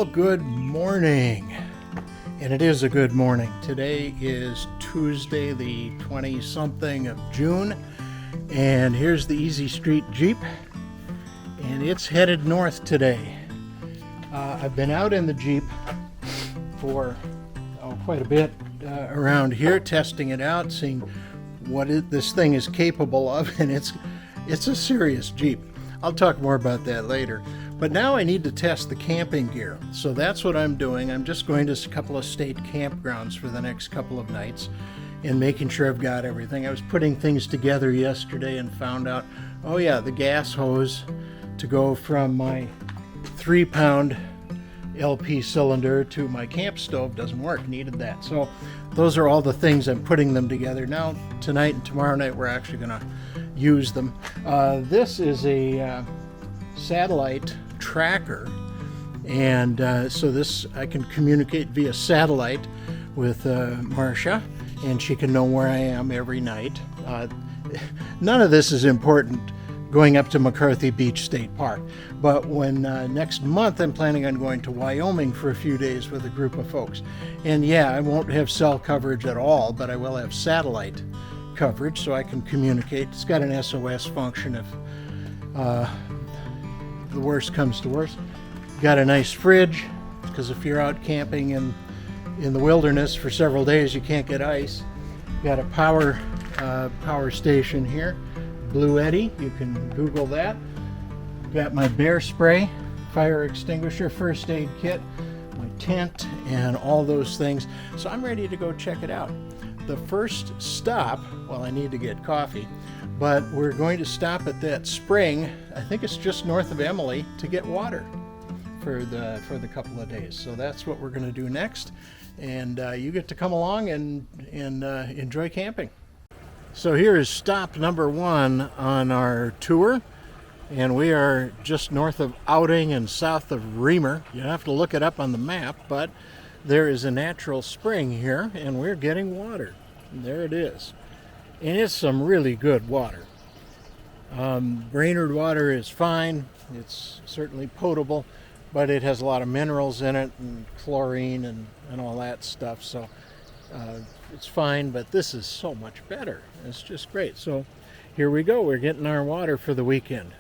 Well, good morning. And it is a good morning. Today is Tuesday, the 20-something of June. And here's the Easy Street Jeep. And it's headed north today. I've been out in the Jeep for quite a bit around here, testing it out, seeing what this thing is capable of. And it's a serious Jeep. I'll talk more about that later. But now I need to test the camping gear. So that's what I'm doing. I'm just going to a couple of state campgrounds for the next couple of nights and making sure I've got everything. I was putting things together yesterday and found out, oh yeah, the gas hose to go from my 3-pound LP cylinder to my camp stove doesn't work. Needed that. So those are all the things. I'm putting them together. Now, tonight and tomorrow night, we're actually going to use them. This is a satellite tracker, and so this I can communicate via satellite with Marcia, and she can know where I am every night. None of this is important going up to McCarthy Beach State Park, but when next month I'm planning on going to Wyoming for a few days with a group of folks, and yeah, I won't have cell coverage at all, but I will have satellite coverage so I can communicate. It's got an SOS function if the worst comes to worst. Got a nice fridge, because if you're out camping in the wilderness for several days, you can't get ice. Got a power station here, Blue Eddy. You can Google that. Got my bear spray, fire extinguisher, first aid kit, my tent, and all those things. So I'm ready to go check it out. The first stop, well, I need to get coffee, but we're going to stop at that spring. I think it's just north of Emily, to get water for the couple of days. So that's what we're going to do next, and you get to come along and enjoy camping. So here is stop number 1 on our tour, and we are just north of Outing and south of Reamer. You have to look it up on the map, but there is a natural spring here, and we're getting water. And there it is. And it's some really good water. Brainerd water is fine. It's certainly potable, but it has a lot of minerals in it and chlorine and all that stuff. So it's fine, but this is so much better. It's just great. So here we go. We're getting our water for the weekend.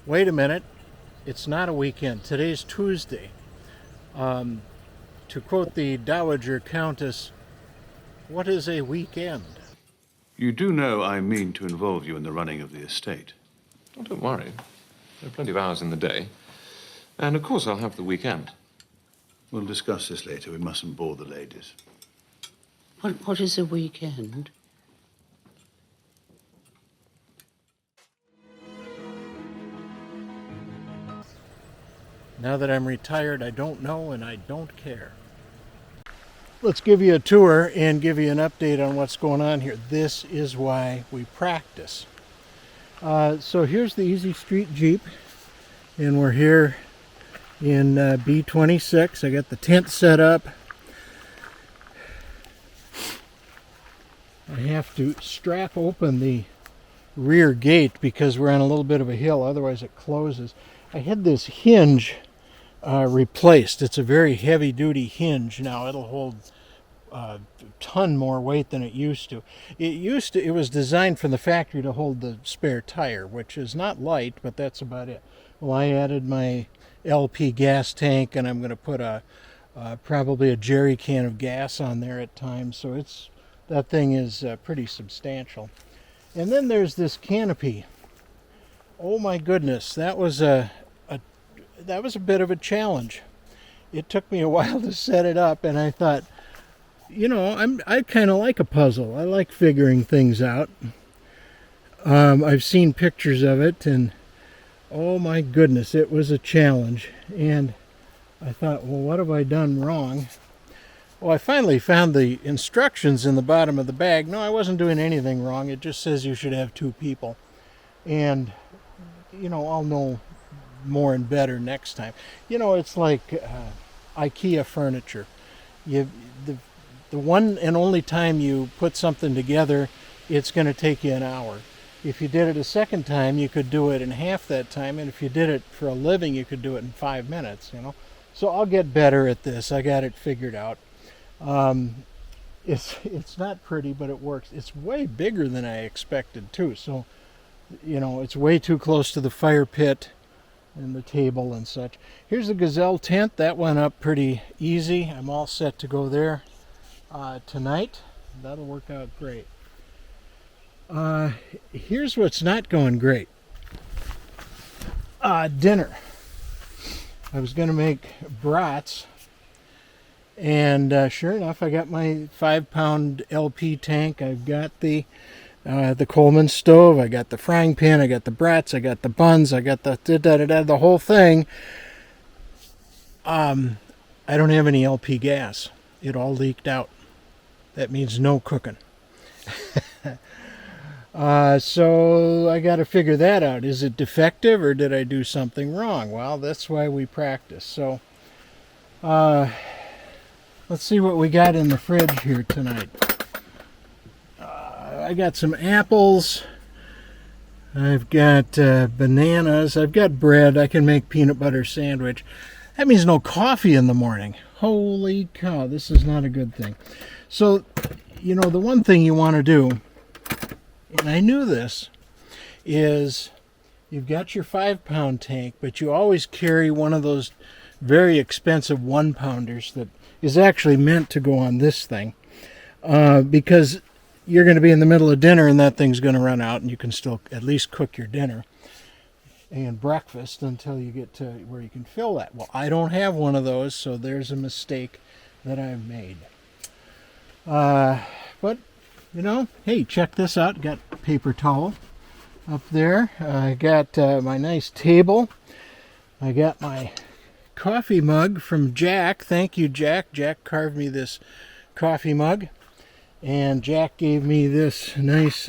Wait a minute. It's not a weekend. Today's Tuesday. To quote the Dowager Countess, what is a weekend? You do know I mean to involve you in the running of the estate. Oh, don't worry. There are plenty of hours in the day. And of course I'll have the weekend. We'll discuss this later. We mustn't bore the ladies. What is a weekend? Now that I'm retired, I don't know and I don't care. Let's give you a tour and give you an update on what's going on here. This is why we practice. So here's the Easy Street Jeep, and we're here in B26. I got the tent set up. I have to strap open the rear gate because we're on a little bit of a hill, otherwise it closes. I had this hinge replaced. It's a very heavy duty hinge now. It'll hold a ton more weight than it used to. It was designed from the factory to hold the spare tire, which is not light, but that's about it. Well, I added my LP gas tank, and I'm going to put probably a jerry can of gas on there at times, so that thing is pretty substantial. And then there's this canopy. Oh my goodness, that was a bit of a challenge. It took me a while to set it up, and I thought, I kind of like a puzzle. I like figuring things out. I've seen pictures of it, and oh my goodness, it was a challenge. And I thought, well, what have I done wrong? Well, I finally found the instructions in the bottom of the bag. No, I wasn't doing anything wrong. It just says you should have 2 people. And, I'll know more and better next time. It's like IKEA furniture. The one and only time you put something together, it's going to take you an hour. If you did it a second time, you could do it in half that time, and if you did it for a living, you could do it in 5 minutes, you know. So I'll get better at this. I got it figured out. It's not pretty, but it works. It's way bigger than I expected too. So, you know, it's way too close to the fire pit and the table and such. Here's the gazelle tent. That went up pretty easy. I'm all set to go there tonight. That'll work out great. Here's what's not going great. Dinner. I was going to make brats, and sure enough, I got my 5-pound LP tank. I've got the Coleman stove. I got the frying pan. I got the brats. I got the buns. I got the whole thing. I don't have any LP gas. It all leaked out. That means no cooking. So I got to figure that out. Is it defective or did I do something wrong? Well, that's why we practice. So let's see what we got in the fridge here tonight. I got some apples. I've got bananas. I've got bread. I can make peanut butter sandwich. That means no coffee in the morning. Holy cow, this is not a good thing. So, you know, the one thing you want to do, and I knew this, is you've got your 5-pound tank, but you always carry one of those very expensive 1-pounders that is actually meant to go on this thing, because you're going to be in the middle of dinner and that thing's going to run out, and you can still at least cook your dinner and breakfast until you get to where you can fill that. Well, I don't have one of those, so there's a mistake that I've made. But you know, hey, check this out. Got paper towel up there. I got my nice table. I got my coffee mug from Jack. Thank you, Jack. Jack carved me this coffee mug. And Jack gave me this nice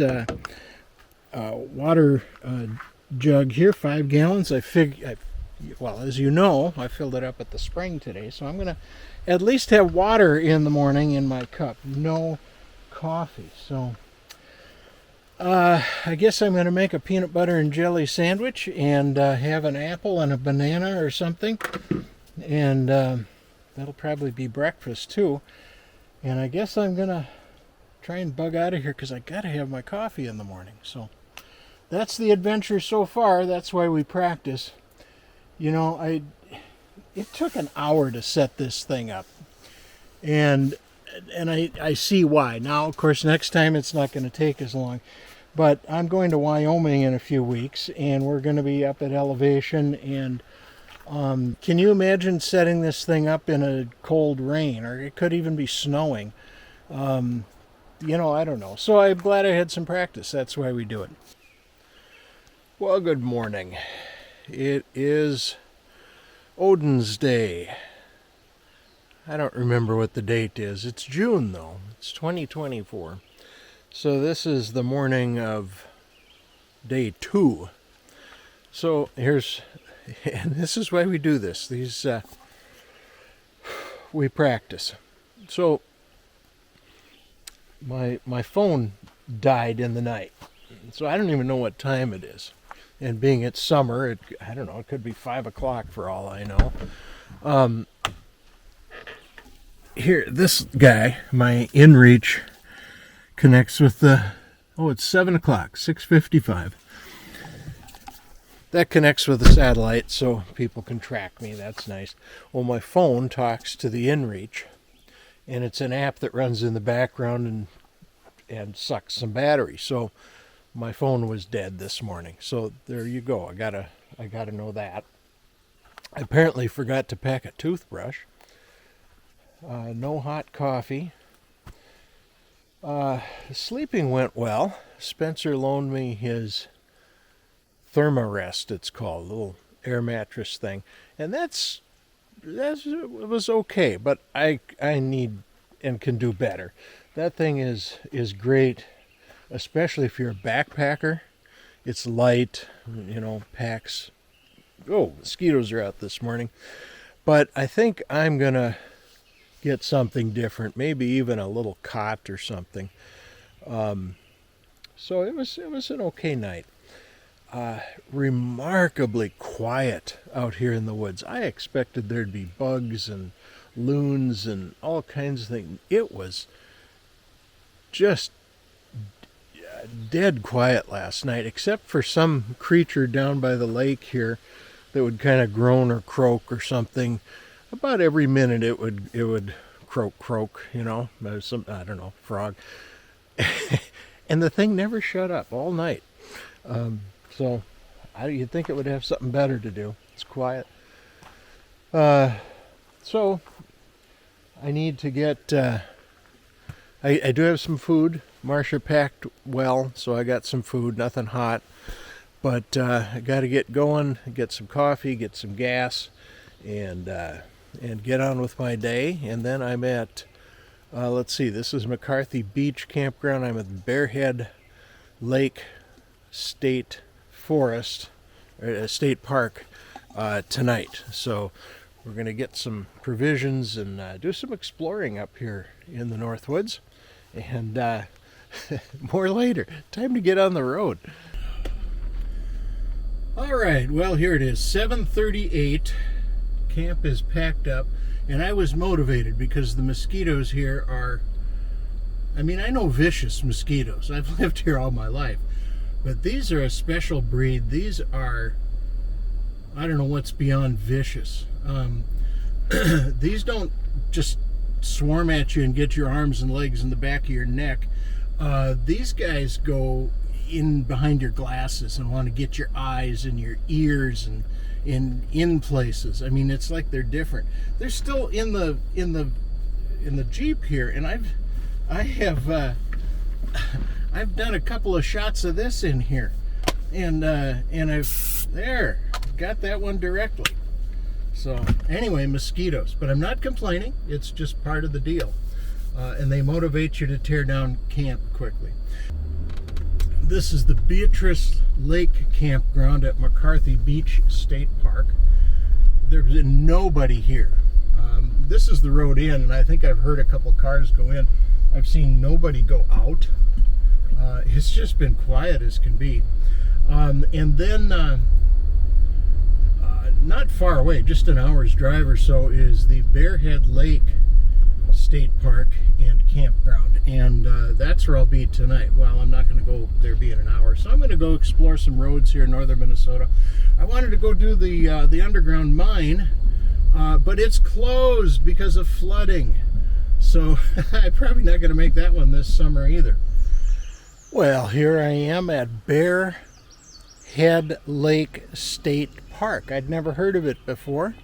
water jug here, 5 gallons. Well, as you know, I filled it up at the spring today. So I'm going to at least have water in the morning in my cup. No coffee. So I guess I'm going to make a peanut butter and jelly sandwich and have an apple and a banana or something, and that'll probably be breakfast too. And I guess I'm going to try and bug out of here because I got to have my coffee in the morning. So that's the adventure so far. That's why we practice. You know, it took an hour to set this thing up, and I see why. Now, of course, next time it's not going to take as long. But I'm going to Wyoming in a few weeks, and we're going to be up at elevation. And can you imagine setting this thing up in a cold rain? Or it could even be snowing. You know, I don't know. So I'm glad I had some practice. That's why we do it. Well, good morning. It is Odin's Day. I don't remember what the date is. It's June, though. It's 2024. So this is the morning of day 2. So and this is why we do this. We practice. So my phone died in the night. So I don't even know what time it is. And being it's summer, I don't know, it could be 5 o'clock for all I know. Here, this guy, my InReach, connects with it's 7 o'clock, 6:55. That connects with the satellite so people can track me. That's nice. Well, my phone talks to the InReach, and it's an app that runs in the background and sucks some battery. So my phone was dead this morning. So there you go. I gotta know that. I apparently forgot to pack a toothbrush. No hot coffee. Sleeping went well. Spencer loaned me his Thermarest, it's called, a little air mattress thing, and it was okay. But I need and can do better. That thing is great, especially if you're a backpacker. It's light, you know, packs. Oh, mosquitoes are out this morning. But I think I'm gonna get something different, maybe even a little cot or something. So it was an okay night. Remarkably quiet out here in the woods. I expected there'd be bugs and loons and all kinds of things. It was just dead quiet last night, except for some creature down by the lake here that would kind of groan or croak or something. About every minute it would croak, you know, some, I don't know, frog. And the thing never shut up all night. So you'd think it would have something better to do. It's quiet. So I need to get, I do have some food. Marcia packed well, so I got some food, nothing hot. But I got to get going, get some coffee, get some gas, and get on with my day. And then I'm at, let's see, this is McCarthy Beach Campground. I'm at Bearhead Lake State Forest, or State Park tonight. So we're going to get some provisions and do some exploring up here in the Northwoods. And more later. Time to get on the road. All right, well, here it is, 7:38. Camp is packed up, and I was motivated because the mosquitoes here are, I mean, I know vicious mosquitoes. I've lived here all my life, but these are a special breed. These are, I don't know what's beyond vicious. These don't just swarm at you and get your arms and legs in the back of your neck. These guys go in behind your glasses and want to get your eyes and your ears and in places. I mean, it's like they're different. They're still in the Jeep here, and I've done a couple of shots of this in here, and I've got that one directly. So anyway, mosquitoes, but I'm not complaining. It's just part of the deal. And they motivate you to tear down camp quickly. This is the Beatrice Lake Campground at McCarthy Beach State Park. There's nobody here. This is the road in, and I think I've heard a couple cars go in. I've seen nobody go out. It's just been quiet as can be. And then not far away, just an hour's drive or so, is the Bearhead Lake State Park and Campground, and that's where I'll be tonight. Well, I'm not going to go there being an hour, so I'm going to go explore some roads here in northern Minnesota. I wanted to go do the underground mine, but it's closed because of flooding, so I'm probably not going to make that one this summer either. Well, here I am at Bearhead Lake State Park. I'd never heard of it before,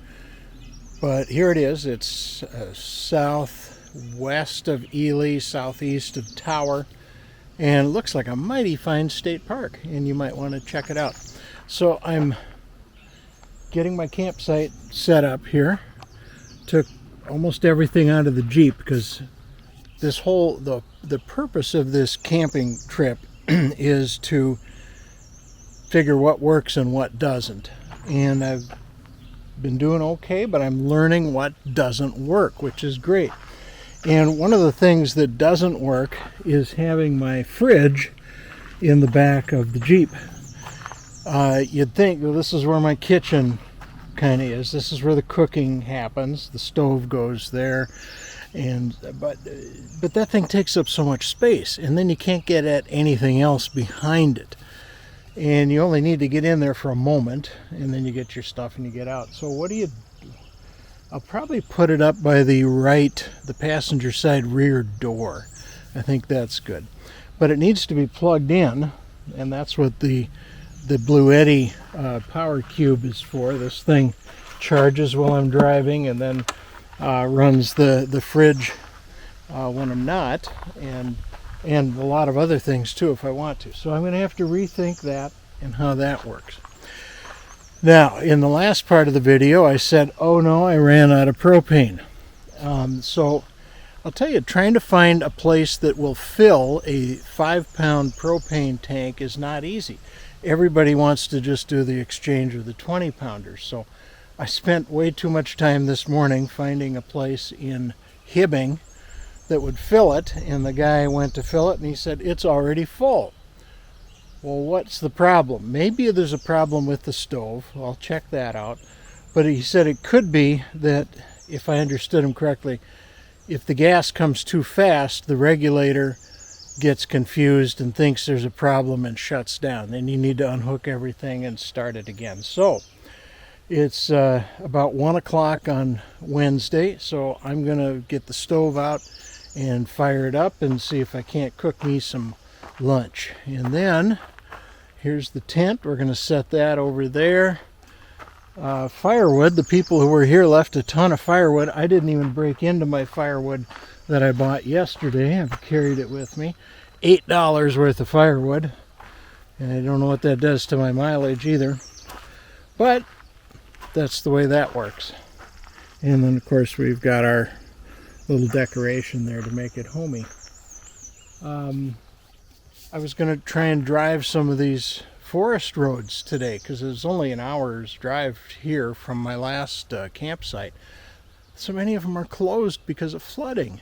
but here it is. It's southwest of Ely, southeast of Tower, and it looks like a mighty fine state park, and you might want to check it out. So I'm getting my campsite set up here. Took almost everything out of the Jeep because this whole the purpose of this camping trip is to figure what works and what doesn't. And I've been doing okay, but I'm learning what doesn't work, which is great. And one of the things that doesn't work is having my fridge in the back of the Jeep. You'd think, well, this is where my kitchen kind of is. This is where the cooking happens. The stove goes there, but that thing takes up so much space, and then you can't get at anything else behind it. And you only need to get in there for a moment, and then you get your stuff and you get out. So what do you do? I'll probably put it up by the passenger side rear door. I think that's good. But it needs to be plugged in, and that's what the Bluetti power cube is for. This thing charges while I'm driving and then runs the fridge when I'm not, and a lot of other things too if I want to. So I'm going to have to rethink that and how that works. Now, in the last part of the video, I said, oh no, I ran out of propane. So I'll tell you, trying to find a place that will fill a 5-pound propane tank is not easy. Everybody wants to just do the exchange of the 20-pounders. So I spent way too much time this morning finding a place in Hibbing that would fill it, and the guy went to fill it and he said it's already full. Well, what's the problem? Maybe there's a problem with the stove. I'll check that out. But he said it could be that, if I understood him correctly, if the gas comes too fast, the regulator gets confused and thinks there's a problem and shuts down. Then you need to unhook everything and start it again. So it's about 1 o'clock on Wednesday, so I'm going to get the stove out and fire it up and see if I can't cook me some lunch. And then here's the tent. We're going to set that over there. Firewood, the people who were here left a ton of firewood. I didn't even break into my firewood that I bought yesterday. I've carried it with me. $8 worth of firewood. And I don't know what that does to my mileage either. But that's the way that works. And then of course we've got our little decoration there to make it homey. I was going to try and drive some of these forest roads today because it's only an hour's drive here from my last campsite. So many of them are closed because of flooding.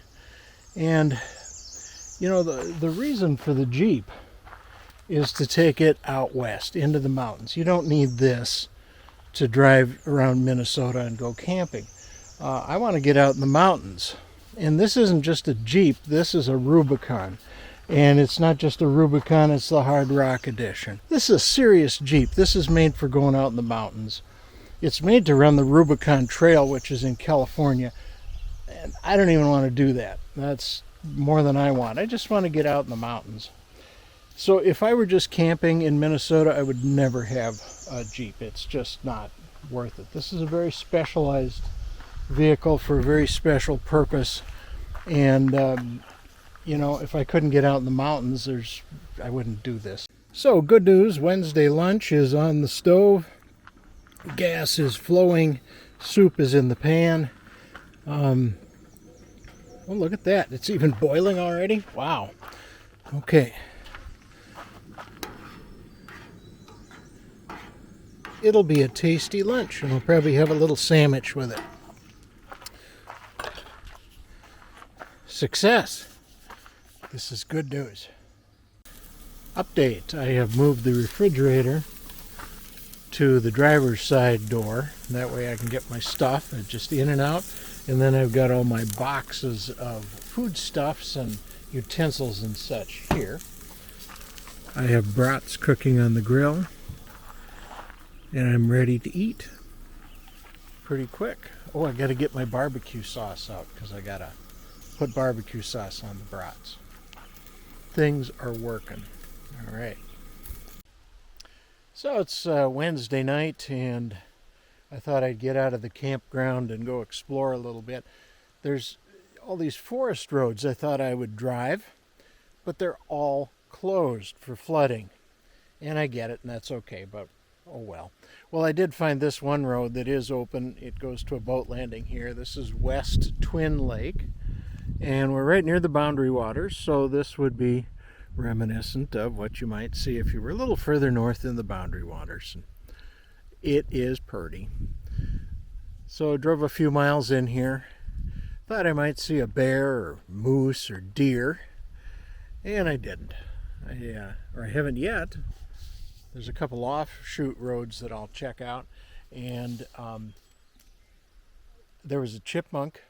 And you know, the reason for the Jeep is to take it out west into the mountains. You don't need this to drive around Minnesota and go camping. I want to get out in the mountains. And this isn't just a Jeep, this is a Rubicon. And it's not just a Rubicon, it's the Hard Rock Edition. This is a serious Jeep. This is made for going out in the mountains. It's made to run the Rubicon Trail, which is in California. And I don't even want to do that. That's more than I want. I just want to get out in the mountains. So if I were just camping in Minnesota, I would never have a Jeep. It's just not worth it. This is a very specialized vehicle for a very special purpose. And you know, if I couldn't get out in the mountains, I wouldn't do this. So good news, Wednesday lunch is on the stove. Gas is flowing. Soup is in the pan. Oh, look at that. It's even boiling already. Wow. Okay. It'll be a tasty lunch, and we'll probably have a little sandwich with it. Success. This is good news. Update. I have moved the refrigerator to the driver's side door. That way I can get my stuff just in and out. And then I've got all my boxes of foodstuffs and utensils and such here. I have brats cooking on the grill. And I'm ready to eat pretty quick. Oh, I got to get my barbecue sauce out because I got to put barbecue sauce on the brats. Things are working. All right. So it's Wednesday night, and I thought I'd get out of the campground and go explore a little bit. There's all these forest roads I thought I would drive, but they're all closed for flooding. And I get it, and that's okay, but oh well. Well, I did find this one road that is open. It goes to a boat landing here. This is West Twin Lake. And we're right near the Boundary Waters, so this would be reminiscent of what you might see if you were a little further north in the Boundary Waters. It is pretty. So I drove a few miles in here. Thought I might see a bear or moose or deer, and I didn't. I haven't yet. There's a couple offshoot roads that I'll check out, and there was a chipmunk.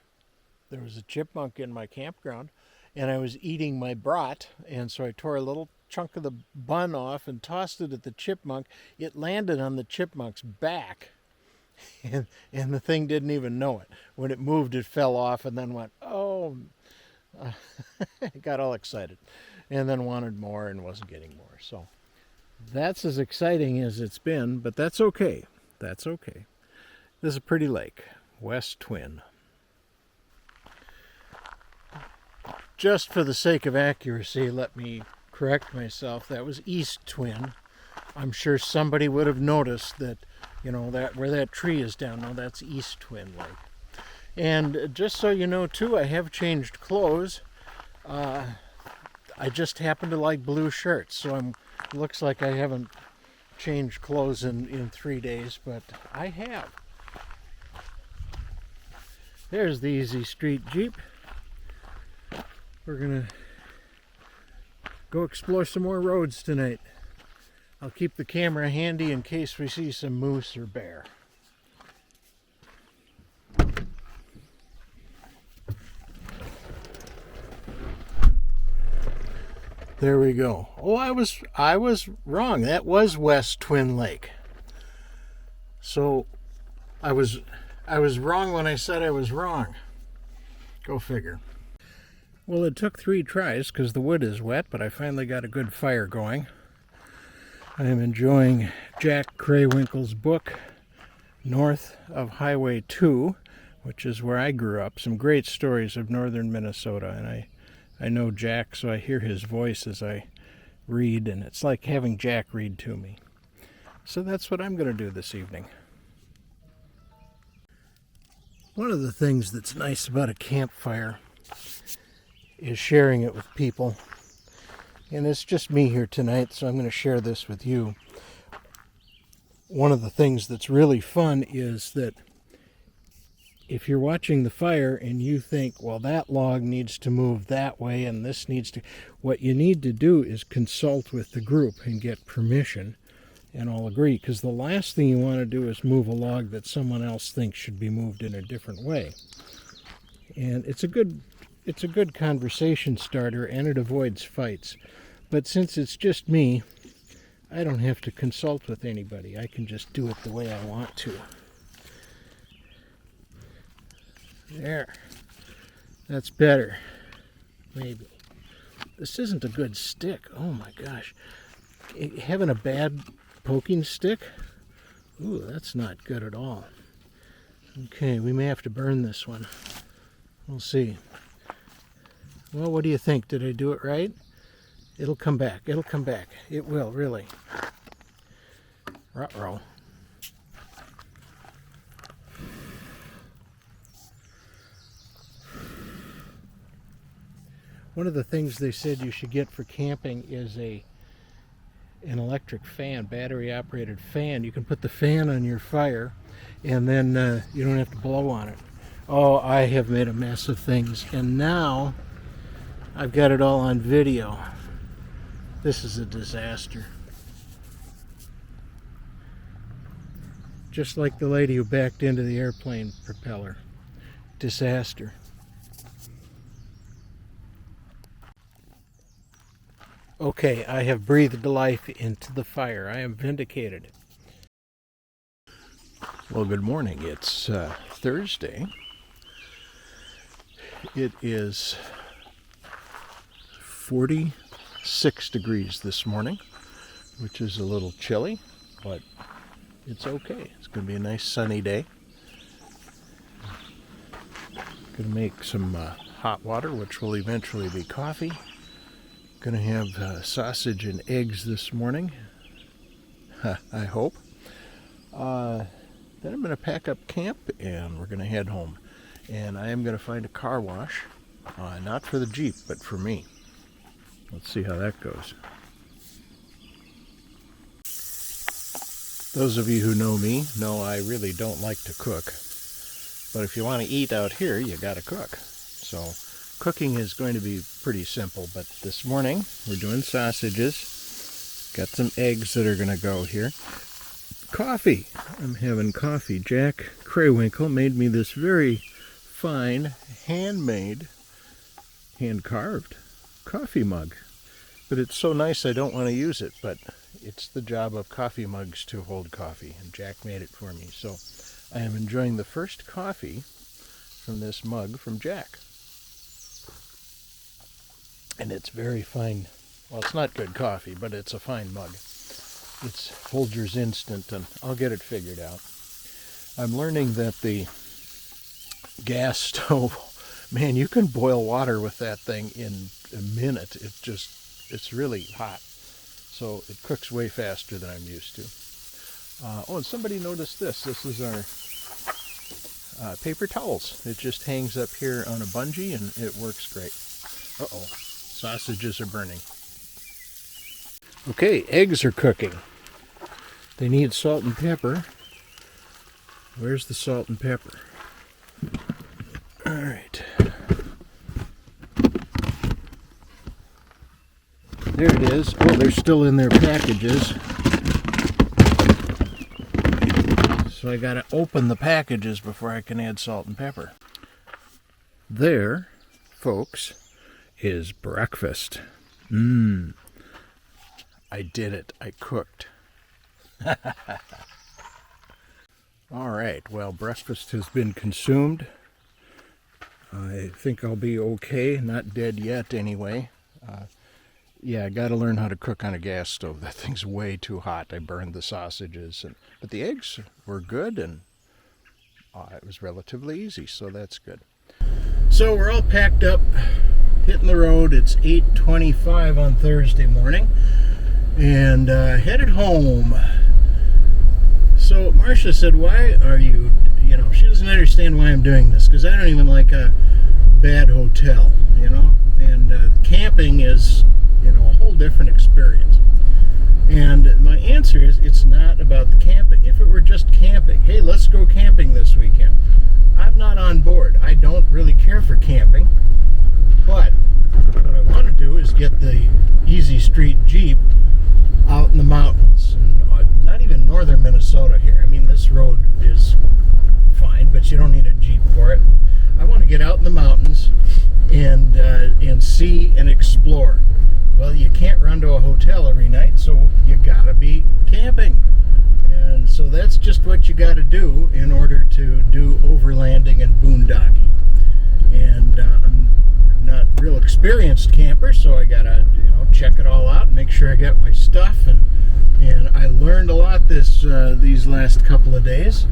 There was a chipmunk in my campground, and I was eating my brat, and so I tore a little chunk of the bun off and tossed it at the chipmunk. It landed on the chipmunk's back, and the thing didn't even know it. When it moved, it fell off and then went, oh, it got all excited, and then wanted more and wasn't getting more. So that's as exciting as it's been, but that's okay. That's okay. This is a pretty lake, West Twin. Just for the sake of accuracy, let me correct myself. That was East Twin. I'm sure somebody would have noticed that, you know, that where that tree is down. No, that's East Twin Lake. And just so you know, too, I have changed clothes. I just happen to like blue shirts, so looks like I haven't changed clothes in 3 days, but I have. There's the Easy Street Jeep. We're gonna go explore some more roads tonight. I'll keep the camera handy in case we see some moose or bear. There we go. Oh, I was wrong. That was West Twin Lake. So I was wrong when I said I was wrong. Go figure. Well, it took 3 tries because the wood is wet, but I finally got a good fire going. I am enjoying Jack Craywinkle's book, North of Highway 2, which is where I grew up. Some great stories of northern Minnesota, and I know Jack, so I hear his voice as I read, and it's like having Jack read to me. So that's what I'm going to do this evening. One of the things that's nice about a campfire is sharing it with people. And it's just me here tonight, so I'm going to share this with you. One of the things that's really fun is that if you're watching the fire and you think, well, that log needs to move that way and this needs to... What you need to do is consult with the group and get permission and all agree. Because the last thing you want to do is move a log that someone else thinks should be moved in a different way. And it's a good conversation starter, and it avoids fights. But since it's just me, I don't have to consult with anybody. I can just do it the way I want to. There. That's better. Maybe. This isn't a good stick. Oh my gosh. Having a bad poking stick? Ooh, that's not good at all. Okay, we may have to burn this one. We'll see. Well, what do you think? Did I do it right? It'll come back. It'll come back. It will, really. Ruh-roh. One of the things they said you should get for camping is an electric fan, battery-operated fan. You can put the fan on your fire, and then you don't have to blow on it. Oh, I have made a mess of things, and now I've got it all on video. This is a disaster. Just like the lady who backed into the airplane propeller. Disaster. Okay, I have breathed life into the fire. I am vindicated. Well, good morning. It's Thursday. It is 46 degrees this morning, which is a little chilly, but it's okay. It's going to be a nice sunny day. Going to make some hot water, which will eventually be coffee. Going to have sausage and eggs this morning, I hope. Then I'm going to pack up camp and we're going to head home. And I am going to find a car wash, not for the Jeep, but for me. Let's see how that goes. Those of you who know me know I really don't like to cook. But if you want to eat out here, you got to cook. So cooking is going to be pretty simple. But this morning, we're doing sausages. Got some eggs that are going to go here. Coffee. I'm having coffee. Jack Craywinkle made me this very fine, handmade, hand-carved coffee mug. But it's so nice I don't want to use it, but it's the job of coffee mugs to hold coffee, and Jack made it for me. So I am enjoying the first coffee from this mug from Jack. And it's very fine. Well, it's not good coffee, but it's a fine mug. It's Folgers Instant, and I'll get it figured out. I'm learning that the gas stove, man, you can boil water with that thing in a minute. It's really hot. So it cooks way faster than I'm used to. Oh, and somebody noticed this. This is our paper towels. It just hangs up here on a bungee and it works great. Uh-oh, sausages are burning. Okay, eggs are cooking. They need salt and pepper. Where's the salt and pepper? All right. There it is. Oh, they're still in their packages. So I gotta open the packages before I can add salt and pepper. There, folks, is breakfast. I did it. I cooked. All right, well, breakfast has been consumed. I think I'll be okay. Not dead yet, anyway. Yeah, I got to learn how to cook on a gas stove. That thing's way too hot. I burned the sausages, but the eggs were good, and it was relatively easy, so that's good. So we're all packed up, hitting the road. It's 8:25 on Thursday morning, and headed home. So Marcia said, why are you, she doesn't understand why I'm doing this, because I don't even like a bad hotel, and camping is, a whole different experience. And my answer is, it's not about the camping. If it were just camping, hey, let's go camping this weekend, I'm not on board. I don't really care for camping, but what I want to do is get the Easy Street Jeep out in the mountains, and not even northern Minnesota here. I mean, this road is fine, but you don't need a Jeep for it. I want to get out in the mountains and see and explore. Well, you can't run to a hotel every night, so you gotta be camping. And so that's just what you gotta do in order to do overlanding and boondocking. And I'm not real experienced camper, so I gotta check it all out and make sure I got my stuff. And I learned a lot these last couple of days,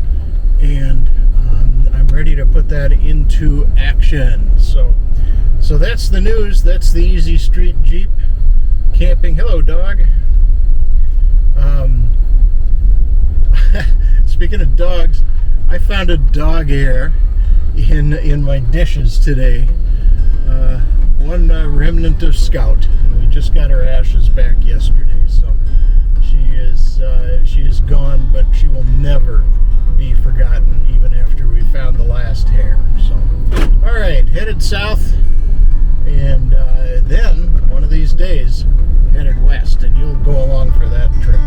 and I'm ready to put that into action. So that's the news. That's the Easy Street Jeep camping. Hello, dog. Speaking of dogs, I found a dog hair in my dishes today. One remnant of Scout. We just got her ashes back yesterday, so she is gone, but she will never be forgotten, even after we found the last hair. So, all right, headed south, and then one of these days headed west, and you'll go along for that trip.